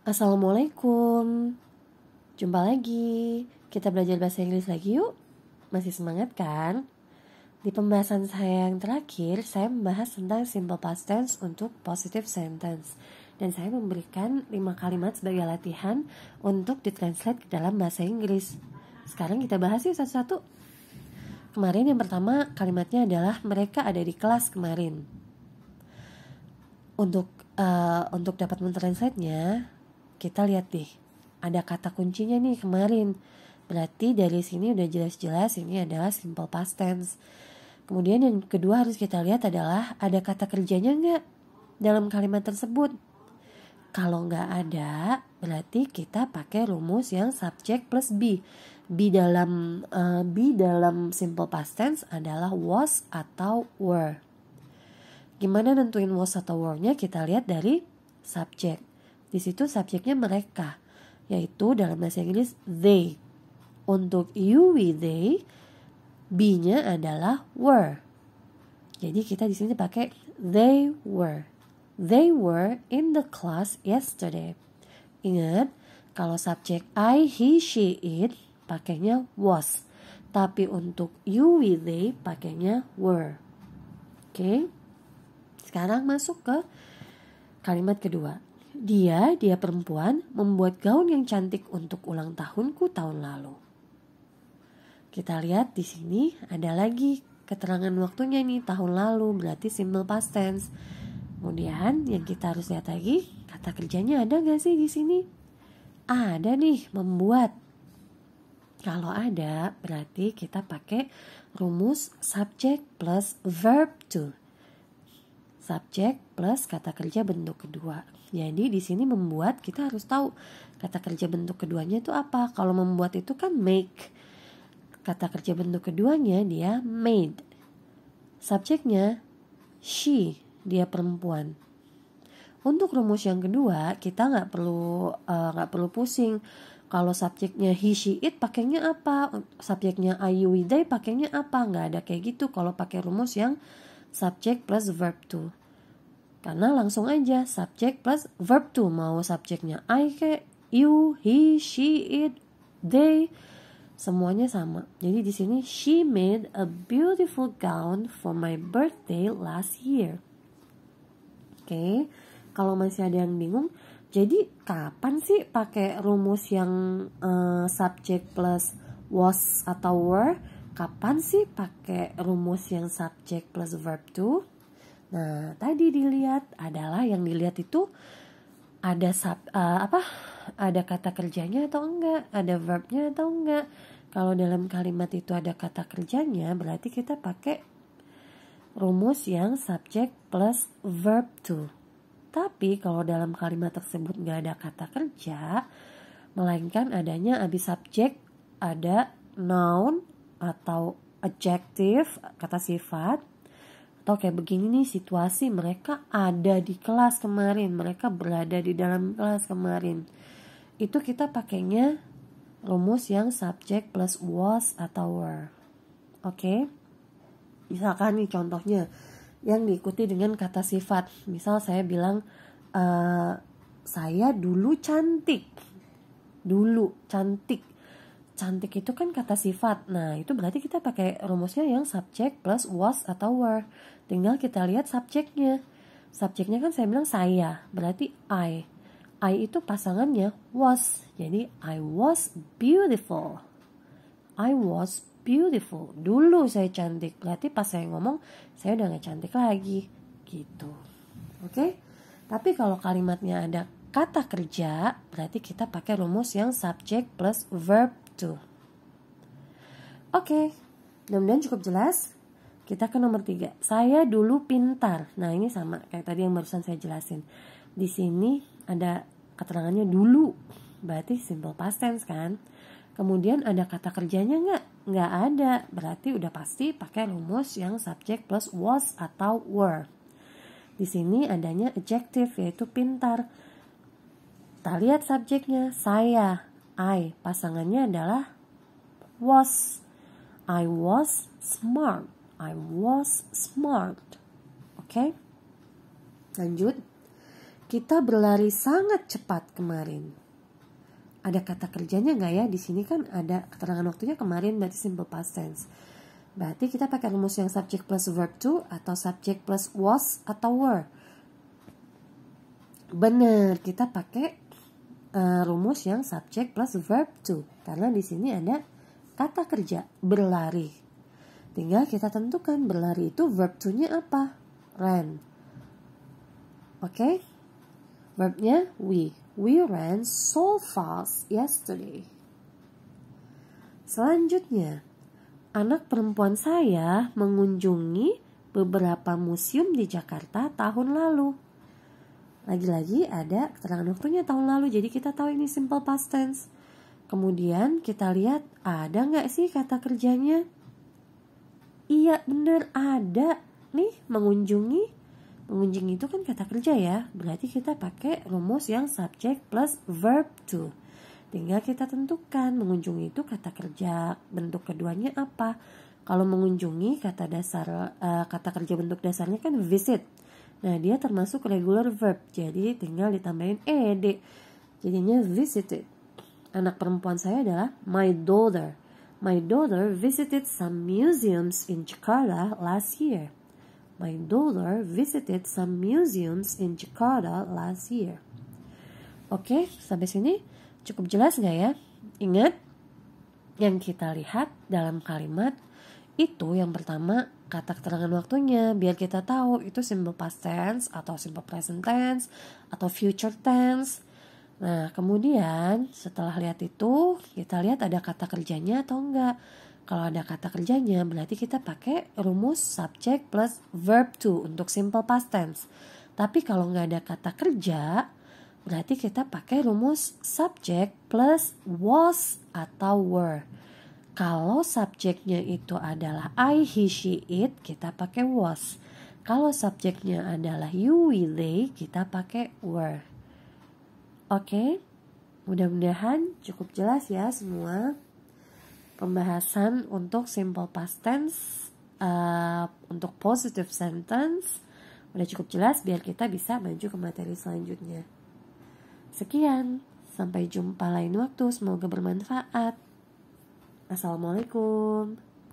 Assalamualaikum. Jumpa lagi. Kita belajar bahasa Inggris lagi yuk. Masih semangat kan? Di pembahasan saya yang terakhir, saya membahas tentang simple past tense untuk positive sentence. Dan saya memberikan 5 kalimat sebagai latihan untuk ditranslate ke dalam bahasa Inggris. Sekarang kita bahas yuk satu-satu. Kemarin yang pertama kalimatnya adalah mereka ada di kelas kemarin. Untuk dapat mentranslate-nya, kita lihat deh, ada kata kuncinya nih kemarin. Berarti dari sini udah jelas-jelas ini adalah simple past tense. Kemudian yang kedua harus kita lihat adalah ada kata kerjanya nggak dalam kalimat tersebut. Kalau nggak ada, berarti kita pakai rumus yang subject plus be. Be dalam simple past tense adalah was atau were. Gimana nentuin was atau were-nya? Kita lihat dari subject. Di situ subjeknya mereka, yaitu dalam bahasa Inggris they. Untuk you, we, they, be-nya adalah were. Jadi kita di sini pakai they were. They were in the class yesterday. Ingat, kalau subjek I, he, she, it pakainya was. Tapi untuk you, we, they pakainya were. Oke. Sekarang masuk ke kalimat kedua. Dia perempuan membuat gaun yang cantik untuk ulang tahunku tahun lalu. Kita lihat di sini ada lagi keterangan waktunya nih, tahun lalu, berarti simple past tense. Kemudian yang kita harus lihat lagi, kata kerjanya ada gak sih di sini? Ada nih, membuat. Kalau ada, berarti kita pakai rumus subject plus verb to. Subject plus kata kerja bentuk kedua. Jadi di sini membuat, kita harus tahu kata kerja bentuk keduanya itu apa. Kalau membuat itu kan make. Kata kerja bentuk keduanya dia made. Subjeknya she, dia perempuan. Untuk rumus yang kedua kita nggak perlu pusing. Kalau subjeknya he, she, it pakainya apa? Subjeknya I, you, we, they pakainya apa? Nggak ada kayak gitu kalau pakai rumus yang subject plus verb to. Karena langsung aja subject plus verb to, mau subjeknya I kayak you, he, she, it, they, semuanya sama. Jadi di sini she made a beautiful gown for my birthday last year. Oke. Kalau masih ada yang bingung, jadi kapan sih pakai rumus yang subject plus was atau were? Kapan sih pakai rumus yang subject plus verb to? Nah, tadi dilihat adalah yang dilihat itu ada ada kata kerjanya atau enggak, ada verbnya atau enggak. Kalau dalam kalimat itu ada kata kerjanya, berarti kita pakai rumus yang subject plus verb to. Tapi kalau dalam kalimat tersebut enggak ada kata kerja, melainkan adanya habis subject ada noun atau adjective, kata sifat. Atau kayak begini nih situasi, mereka ada di kelas kemarin, mereka berada di dalam kelas kemarin. Itu kita pakainya rumus yang subject plus was atau were. Oke. Misalkan nih contohnya yang diikuti dengan kata sifat. Misal saya bilang saya dulu cantik. Dulu cantik. Cantik itu kan kata sifat. Nah, itu berarti kita pakai rumusnya yang subject plus was atau were. Tinggal kita lihat subjeknya. Subjeknya kan saya bilang saya, berarti I. I itu pasangannya was. Jadi I was beautiful. I was beautiful. Dulu saya cantik. Berarti pas saya ngomong, saya udah gak cantik lagi. Gitu. Oke? Tapi kalau kalimatnya ada kata kerja, berarti kita pakai rumus yang subject plus verb to. Oke, mudah-mudahan cukup jelas. Kita ke nomor 3. Saya dulu pintar. Nah, ini sama kayak tadi yang barusan saya jelasin. Di sini ada keterangannya dulu. Berarti simple past tense kan. Kemudian ada kata kerjanya nggak? Nggak ada. Berarti udah pasti pakai rumus yang subject plus was atau were. Di sini adanya adjective yaitu pintar. Kita lihat subjeknya saya, I. Pasangannya adalah was. I was smart. I was smart. Oke. Lanjut. Kita berlari sangat cepat kemarin. Ada kata kerjanya nggak ya? Di sini kan ada keterangan waktunya kemarin, berarti simple past tense. Berarti kita pakai rumus yang subject plus verb to atau subject plus was atau were. Bener, kita pakai rumus yang subject plus verb to karena di sini ada kata kerja berlari. Tinggal kita tentukan berlari itu verb to-nya apa? Ran. Oke? Verbnya we. We ran so fast yesterday. Selanjutnya, anak perempuan saya mengunjungi beberapa museum di Jakarta tahun lalu. Lagi-lagi ada keterangan waktunya tahun lalu, jadi kita tahu ini simple past tense. Kemudian kita lihat ada nggak sih kata kerjanya? Iya bener ada. Nih mengunjungi. Mengunjungi itu kan kata kerja ya. Berarti kita pakai rumus yang subject plus verb to. Tinggal kita tentukan mengunjungi itu kata kerja bentuk keduanya apa. Kalau mengunjungi kata kerja bentuk dasarnya kan visit. Nah dia termasuk regular verb. Jadi tinggal ditambahin ed. Jadinya visited. Anak perempuan saya adalah my daughter. My daughter visited some museums in Jakarta last year. My daughter visited some museums in Jakarta last year. Oke, sampai sini cukup jelas nggak ya? Ingat, yang kita lihat dalam kalimat itu yang pertama kata keterangan waktunya. Biar kita tahu itu simple past tense atau simple present tense atau future tense. Nah, kemudian setelah lihat itu, kita lihat ada kata kerjanya atau enggak. Kalau ada kata kerjanya, berarti kita pakai rumus subject plus verb to untuk simple past tense. Tapi kalau nggak ada kata kerja, berarti kita pakai rumus subject plus was atau were. Kalau subjeknya itu adalah I, he, she, it, kita pakai was. Kalau subjeknya adalah you, we, they, kita pakai were. Oke, mudah-mudahan cukup jelas ya semua. Pembahasan untuk simple past tense, untuk positive sentence udah cukup jelas biar kita bisa maju ke materi selanjutnya. Sekian, sampai jumpa lain waktu, semoga bermanfaat. Assalamualaikum.